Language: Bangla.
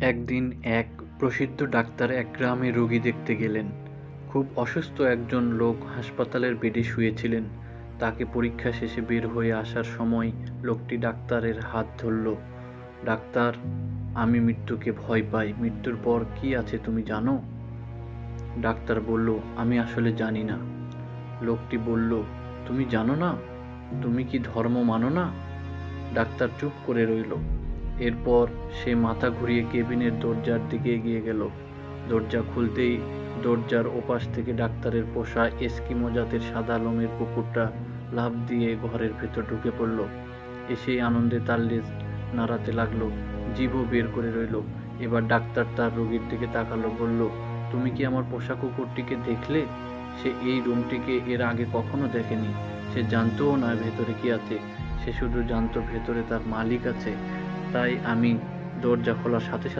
একদিন এক প্রসিদ্ধ ডাক্তার এক গ্রামে রোগী দেখতে গেলেন। খুব অসুস্থ একজন লোক হাসপাতালের বেডে শুয়েছিলেন। তাকে পরীক্ষা শেষে বের হয়ে আসার সময় লোকটি ডাক্তারের হাত ধরল। ডাক্তার, আমি মৃত্যুকে ভয় পাই। মৃত্যুর পর কি আছে তুমি জানো? ডাক্তার বলল, আমি আসলে জানি না। লোকটি বলল, তুমি জানো না? তুমি কি ধর্ম মানো না? ডাক্তার চুপ করে রইল। এরপর সে মাথা ঘুরিয়ে কেবিনের দরজার দিকে এগিয়ে গেল। দরজা খুলতেই দরজার ওপাশ থেকে ডাক্তারের পোষা এস্কিমো জাতের সাদা লোমের কুকুরটা লাফ দিয়ে ঘরের ভেতর ঢুকে পড়ল। এসেই আনন্দে তার লেজ নাড়াতে লাগলো, জিভও বের করে রইল। এবার ডাক্তার তার রোগীর দিকে তাকালো, বলল, তুমি কি আমার পোষা কুকুরটিকে দেখলে? সে এই রুমটিকে এর আগে কখনো দেখেনি। সে জানতোও না ভেতরে কি আছে। সে শুধু জানতো ভেতরে তার মালিক আছে। তাই আমি দরজা খোলার সাথে সাথে